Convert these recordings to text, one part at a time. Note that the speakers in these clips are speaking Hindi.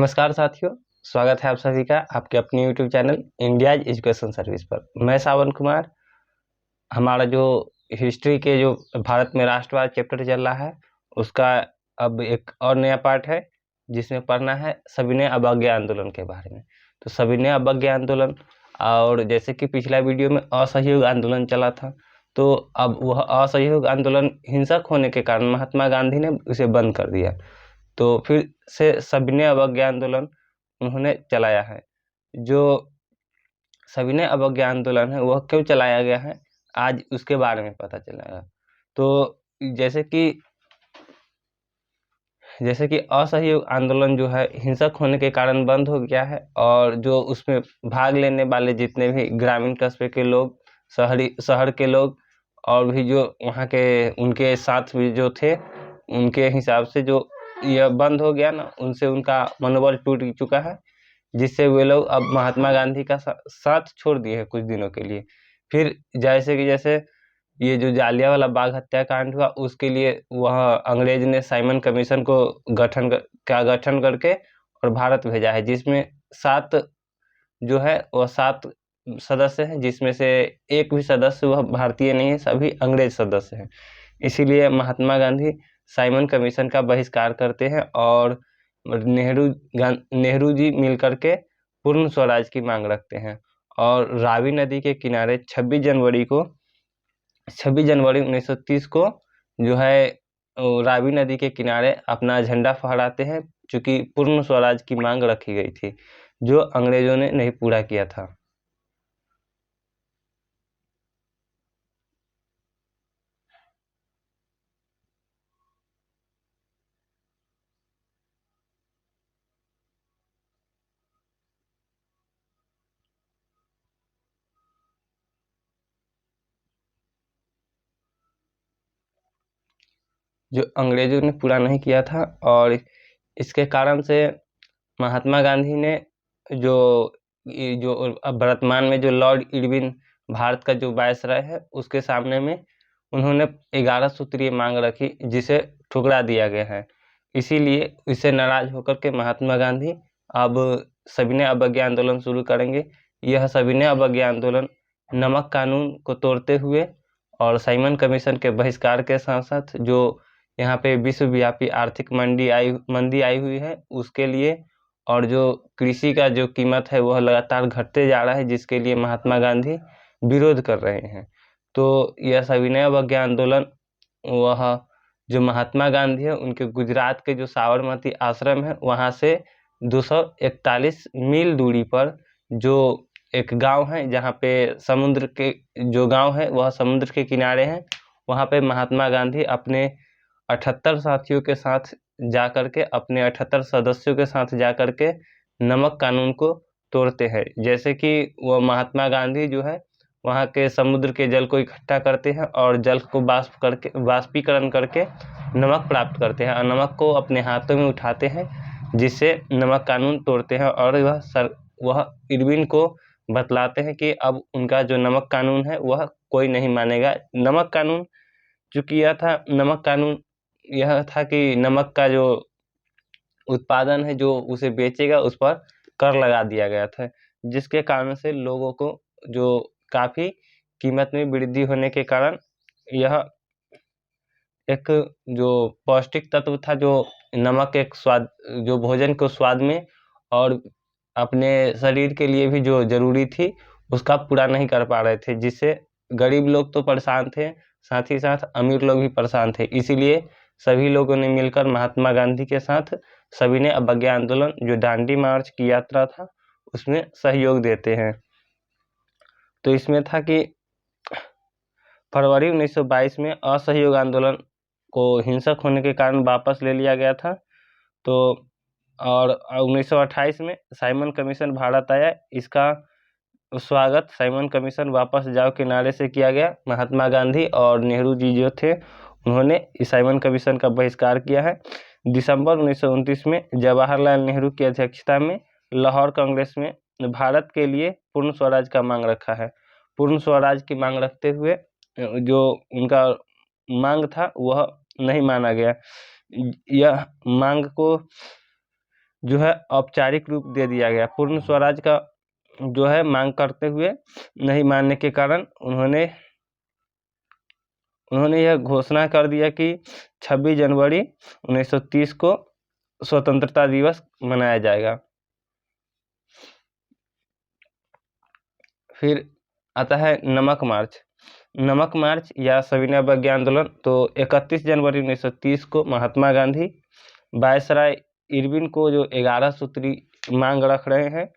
नमस्कार साथियों, स्वागत है आप सभी का आपके अपने YouTube channel India's education service पर। मैं सावन कुमार। हमारा जो हिस्ट्री के जो भारत में राष्ट्रवाद चैप्टर चल रहा है उसका अब एक और नया पार्ट है जिसमें पढ़ना है सविनय अवज्ञा आंदोलन के बारे में। तो सविनय अवज्ञा आंदोलन, और जैसे कि पिछला वीडियो में असहयोग आंदोलन चला था, तो अब वह असहयोग आंदोलन हिंसक होने के कारण महात्मा गांधी ने उसे बंद कर दिया। तो फिर से सविनय अवज्ञा आंदोलन उन्होंने चलाया है। जो सविनय अवज्ञा आंदोलन है वह क्यों चलाया गया है, आज उसके बारे में पता चलेगा। तो जैसे कि असहयोग आंदोलन जो है हिंसक होने के कारण बंद हो गया है, और जो उसमें भाग लेने वाले जितने भी ग्रामीण कस्बे के लोग, शहर के लोग, और भी जो वहाँ के उनके साथ भी जो थे, उनके हिसाब से जो यह बंद हो गया ना, उनसे उनका मनोबल टूट चुका है, जिससे वे लोग अब महात्मा गांधी का साथ छोड़ दिए हैं कुछ दिनों के लिए। फिर जैसे ये जो जालियांवाला बाग हत्याकांड हुआ उसके लिए वह अंग्रेज ने साइमन कमीशन को गठन करके और भारत भेजा है, जिसमें 7 जो है वह 7 सदस्य हैं, जिसमें से एक भी सदस्य वह भारतीय नहीं है, सभी अंग्रेज सदस्य हैं। इसीलिए महात्मा गांधी साइमन कमीशन का बहिष्कार करते हैं और नेहरू जी मिलकर के पूर्ण स्वराज की मांग रखते हैं। और रावी नदी के किनारे 26 जनवरी 1930 को जो है रावी नदी के किनारे अपना झंडा फहराते हैं, चूँकि पूर्ण स्वराज की मांग रखी गई थी जो अंग्रेजों ने नहीं पूरा किया था। जो अंग्रेजों ने पूरा नहीं किया था, और इसके कारण से महात्मा गांधी ने जो अब वर्तमान में जो लॉर्ड इरविन भारत का जो वायसराय है उसके सामने में उन्होंने 11 सूत्रीय मांग रखी, जिसे ठुकरा दिया गया है। इसीलिए इससे नाराज होकर के महात्मा गांधी अब सविनय अवज्ञा आंदोलन शुरू करेंगे। यह सविनय अवज्ञा आंदोलन नमक कानून को तोड़ते हुए और साइमन कमीशन के बहिष्कार के साथ साथ जो यहाँ पे विश्वव्यापी आर्थिक मंदी आई हुई है उसके लिए, और जो कृषि का जो कीमत है वह लगातार घटते जा रहा है, जिसके लिए महात्मा गांधी विरोध कर रहे हैं। तो यह सविनय अवज्ञा आंदोलन वह जो महात्मा गांधी है उनके गुजरात के जो साबरमती आश्रम है वहाँ से 241 मील दूरी पर जो एक गांव है, जहाँ पे समुद्र के जो गांव है वह समुद्र के किनारे हैं, वहाँ पे महात्मा गांधी अपने 78 साथियों के साथ जाकर के, अपने 78 सदस्यों के साथ जाकर के नमक कानून को तोड़ते हैं। जैसे कि वह महात्मा गांधी जो है वहाँ के समुद्र के जल को इकट्ठा करते हैं और जल को वाष्पीकरण करके नमक प्राप्त करते हैं, और नमक को अपने हाथों में उठाते हैं, जिससे नमक कानून तोड़ते हैं। और वह इरविन को बतलाते हैं कि अब उनका जो नमक कानून है वह कोई नहीं मानेगा। नमक कानून चूँकि यह था कि नमक का जो उत्पादन है जो उसे बेचेगा उस पर कर लगा दिया गया था, जिसके कारण से लोगों को जो काफ़ी कीमत में वृद्धि होने के कारण यह एक जो पौष्टिक तत्व था, जो नमक एक स्वाद, जो भोजन को स्वाद में और अपने शरीर के लिए भी जो जरूरी थी उसका पूरा नहीं कर पा रहे थे, जिससे गरीब लोग तो परेशान थे, साथ ही साथ अमीर लोग भी परेशान थे। इसीलिए सभी लोगों ने मिलकर महात्मा गांधी के साथ सविनय अवज्ञा आंदोलन जो दांडी मार्च की यात्रा था उसमें सहयोग देते हैं। तो इसमें था कि फरवरी 1922 में असहयोग आंदोलन को हिंसक होने के कारण वापस ले लिया गया था। तो और 1928 में साइमन कमीशन भारत आया। इसका स्वागत साइमन कमीशन वापस जाओ के नारे से किया गया। महात्मा गांधी और नेहरू जी जो थे उन्होंने इस साइमन कमीशन का बहिष्कार किया है। दिसंबर 1929 में जवाहरलाल नेहरू की अध्यक्षता में लाहौर कांग्रेस में भारत के लिए पूर्ण स्वराज का मांग रखा है। पूर्ण स्वराज की मांग रखते हुए जो उनका मांग था वह नहीं माना गया। यह मांग को जो है औपचारिक रूप दे दिया गया। पूर्ण स्वराज का जो है मांग करते हुए नहीं मानने के कारण उन्होंने यह घोषणा कर दिया कि 26 जनवरी 1930 को स्वतंत्रता दिवस मनाया जाएगा। फिर आता है नमक मार्च। नमक मार्च या सविनय अवज्ञा आंदोलन। तो 31 जनवरी 1930 को महात्मा गांधी वायसराय इरविन को जो 11 सूत्री मांग रख रहे हैं,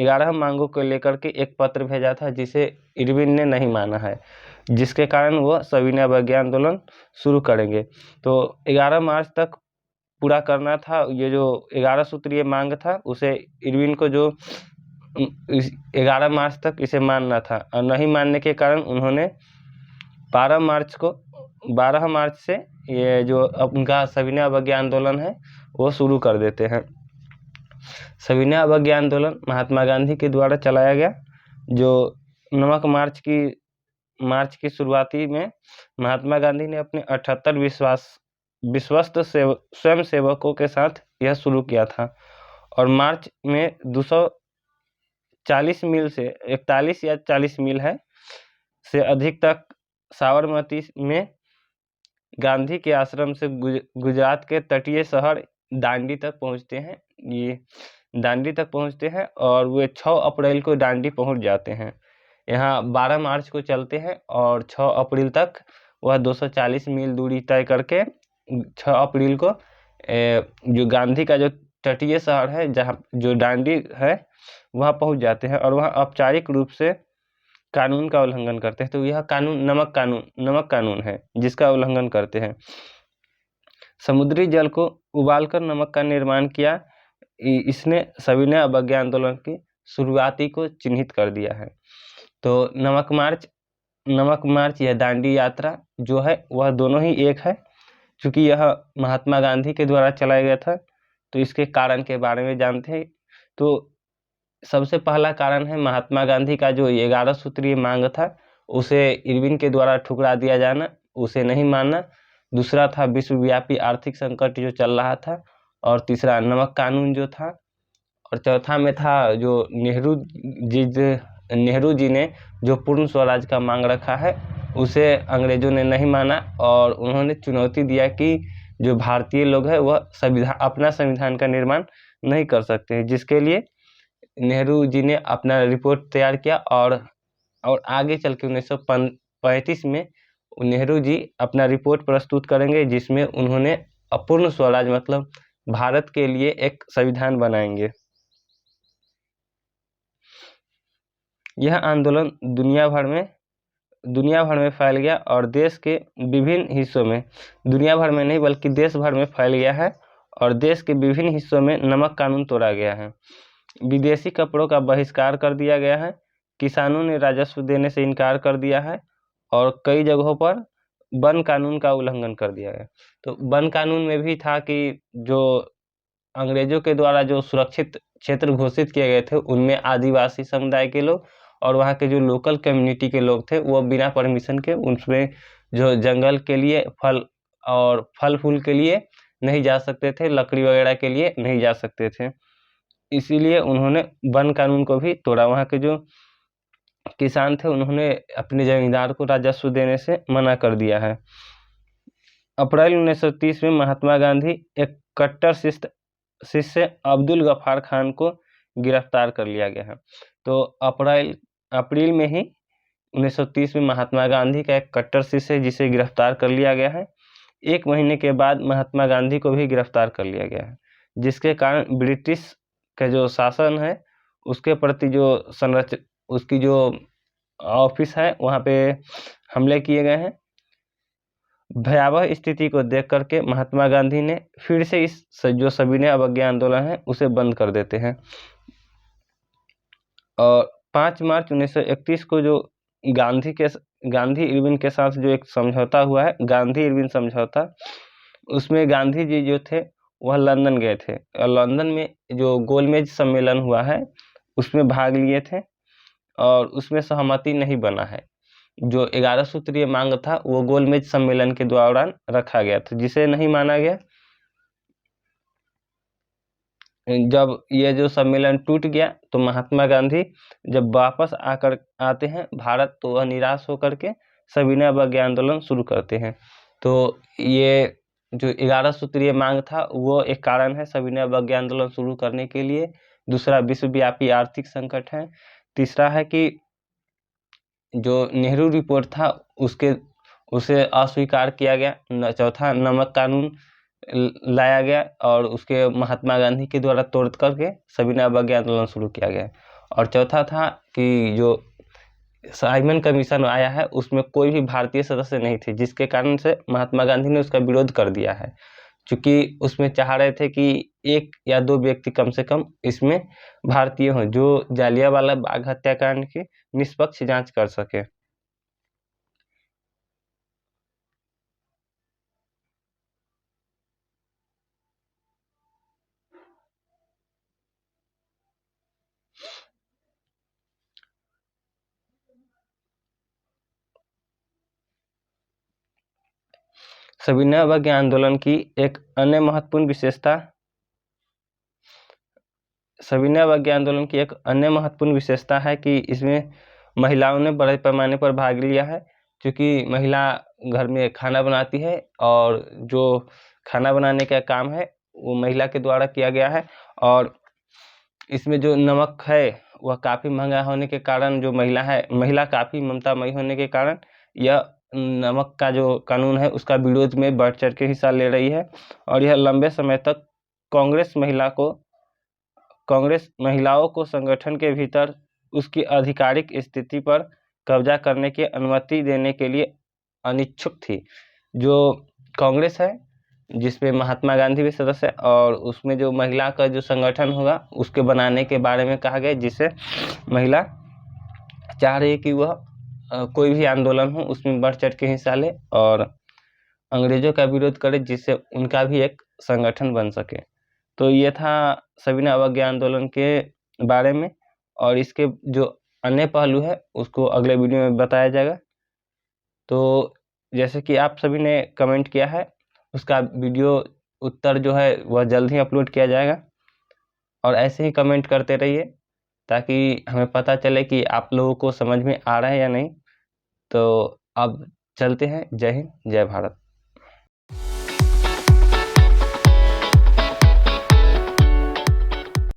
11 मांगों को लेकर के एक पत्र भेजा था जिसे इरविन ने नहीं माना है, जिसके कारण वह सविनय अवज्ञा आंदोलन शुरू करेंगे। तो 11 मार्च तक पूरा करना था। ये जो 11 सूत्रीय मांग था उसे इरविन को जो 11 मार्च तक इसे मानना था, और नहीं मानने के कारण उन्होंने 12 मार्च से ये जो उनका सविनय अवज्ञा आंदोलन है वो शुरू कर देते हैं। सविनय अवज्ञा आंदोलन महात्मा गांधी के द्वारा चलाया गया। जो नमक मार्च की शुरुआती में महात्मा गांधी ने अपने 78 विश्वस्त स्वयं सेवकों के साथ यह शुरू किया था, और मार्च में 240 मील से 41 या 40 मील है से अधिक तक साबरमती में गांधी के आश्रम से गुजरात के तटीय शहर दांडी तक पहुंचते हैं। ये दांडी तक पहुंचते हैं और वे 6 अप्रैल को दांडी पहुंच जाते हैं। यहाँ 12 मार्च को चलते हैं और 6 अप्रैल तक वह 240 मील दूरी तय करके 6 अप्रैल को जो गांधी का जो तटीय शहर है जहाँ जो दांडी है वहाँ पहुंच जाते हैं, और वहाँ औपचारिक रूप से कानून का उल्लंघन करते हैं। तो यह कानून नमक कानून है जिसका उल्लंघन करते हैं। समुद्री जल को उबालकर नमक का निर्माण किया, इसने सविनय अवज्ञा आंदोलन की शुरुआती को चिन्हित कर दिया है। तो नमक मार्च या दांडी यात्रा जो है वह दोनों ही एक है। क्योंकि यह महात्मा गांधी के द्वारा चलाया गया था, तो इसके कारण के बारे में जानते हैं। तो सबसे पहला कारण है महात्मा गांधी का जो 11 सूत्रीय मांग था उसे इरविन के द्वारा ठुकरा दिया जाना, उसे नहीं मानना। दूसरा था विश्वव्यापी आर्थिक संकट जो चल रहा था, और तीसरा नमक कानून जो था, और चौथा में था जो नेहरू जी ने जो पूर्ण स्वराज का मांग रखा है उसे अंग्रेजों ने नहीं माना, और उन्होंने चुनौती दिया कि जो भारतीय लोग हैं वह अपना संविधान का निर्माण नहीं कर सकते, जिसके लिए नेहरू जी ने अपना रिपोर्ट तैयार किया। और आगे चल के 1935 में नेहरू जी अपना रिपोर्ट प्रस्तुत करेंगे जिसमें उन्होंने अपूर्ण स्वराज मतलब भारत के लिए एक संविधान बनाएंगे। यह आंदोलन दुनिया भर में फैल गया, और देश के विभिन्न हिस्सों में, दुनिया भर में नहीं बल्कि देश भर में फैल गया है, और देश के विभिन्न हिस्सों में नमक कानून तोड़ा गया है। विदेशी कपड़ों का बहिष्कार कर दिया गया है, किसानों ने राजस्व देने से इनकार कर दिया है, और कई जगहों पर वन कानून का उल्लंघन कर दिया गया। तो वन कानून में भी था कि जो अंग्रेजों के द्वारा जो सुरक्षित क्षेत्र घोषित किए गए थे उनमें आदिवासी समुदाय के लोग और वहाँ के जो लोकल कम्युनिटी के लोग थे वो बिना परमिशन के उसमें जो जंगल के लिए फल फूल के लिए नहीं जा सकते थे, लकड़ी वगैरह के लिए नहीं जा सकते थे। इसीलिए उन्होंने वन कानून को भी तोड़ा। वहाँ के जो किसान थे उन्होंने अपने जमींदार को राजस्व देने से मना कर दिया है। अप्रैल 1930 में महात्मा गांधी एक कट्टर शिष्य अब्दुल गफ्फार खान को गिरफ्तार कर लिया गया है। तो अप्रैल में ही 1930 में महात्मा गांधी का एक कट्टर शिष्य जिसे गिरफ्तार कर लिया गया है। 1 महीने के बाद महात्मा गांधी को भी गिरफ्तार कर लिया गया है, जिसके कारण ब्रिटिश का जो शासन है उसके प्रति जो उसकी जो ऑफिस है वहाँ पे हमले किए गए हैं। भयावह स्थिति को देख करके महात्मा गांधी ने फिर से इस जो सविनय अवज्ञा आंदोलन है उसे बंद कर देते हैं। और 5 मार्च 1931 को जो गांधी इरविन के साथ जो एक समझौता हुआ है, गांधी इरविन समझौता, उसमें गांधी जी जो थे वह लंदन गए थे, और लंदन में जो गोलमेज सम्मेलन हुआ है उसमें भाग लिए थे, और उसमें सहमति नहीं बना है। जो 11 सूत्रीय मांग था वो गोलमेज सम्मेलन के दौरान रखा गया था, जिसे नहीं माना गया। जब ये जो सम्मेलन टूट गया तो महात्मा गांधी जब वापस आते हैं भारत, तो वह निराश होकर के सविनय अवज्ञा आंदोलन शुरू करते हैं। तो ये जो 11 सूत्रीय मांग था वो एक कारण है सविनय अवज्ञा आंदोलन शुरू करने के लिए। दूसरा विश्वव्यापी आर्थिक संकट है। तीसरा है कि जो नेहरू रिपोर्ट था उसे अस्वीकार किया गया। चौथा नमक कानून लाया गया और उसके महात्मा गांधी के द्वारा तोड़ करके सविनय अवज्ञा आंदोलन शुरू किया गया। और चौथा था कि जो साइमन कमीशन आया है उसमें कोई भी भारतीय सदस्य नहीं थे, जिसके कारण से महात्मा गांधी ने उसका विरोध कर दिया है, क्योंकि उसमें चाह रहे थे कि 1 या 2 व्यक्ति कम से कम इसमें भारतीय हों जो जालियांवाला बाग हत्याकांड की निष्पक्ष जांच कर सके। सविनय अवज्ञा आंदोलन की एक अन्य महत्वपूर्ण विशेषता है कि इसमें महिलाओं ने बड़े पैमाने पर भाग लिया है, क्योंकि महिला घर में खाना बनाती है और जो खाना बनाने का काम है वो महिला के द्वारा किया गया है। और इसमें जो नमक है वह काफ़ी महंगा होने के कारण जो महिला काफ़ी ममतामयी होने के कारण यह नमक का जो कानून है उसका विरोध में बढ़ चढ़ के हिस्सा ले रही है। और यह लंबे समय तक कांग्रेस महिलाओं को संगठन के भीतर उसकी आधिकारिक स्थिति पर कब्जा करने की अनुमति देने के लिए अनिच्छुक थी। जो कांग्रेस है जिसमें महात्मा गांधी भी सदस्य है और उसमें जो महिला का जो संगठन होगा उसके बनाने के बारे में कहा गया, जिससे महिला चाह रही है कि वह कोई भी आंदोलन हो उसमें बढ़ चढ़ के हिस्सा ले और अंग्रेजों का विरोध करे, जिससे उनका भी एक संगठन बन सके। तो ये था सविनय अवज्ञा आंदोलन के बारे में, और इसके जो अन्य पहलू है उसको अगले वीडियो में बताया जाएगा। तो जैसे कि आप सभी ने कमेंट किया है उसका वीडियो उत्तर जो है वह जल्द ही अपलोड किया जाएगा, और ऐसे ही कमेंट करते रहिए ताकि हमें पता चले कि आप लोगों को समझ में आ रहा है या नहीं। तो अब चलते हैं। जय हिंद, जय भारत।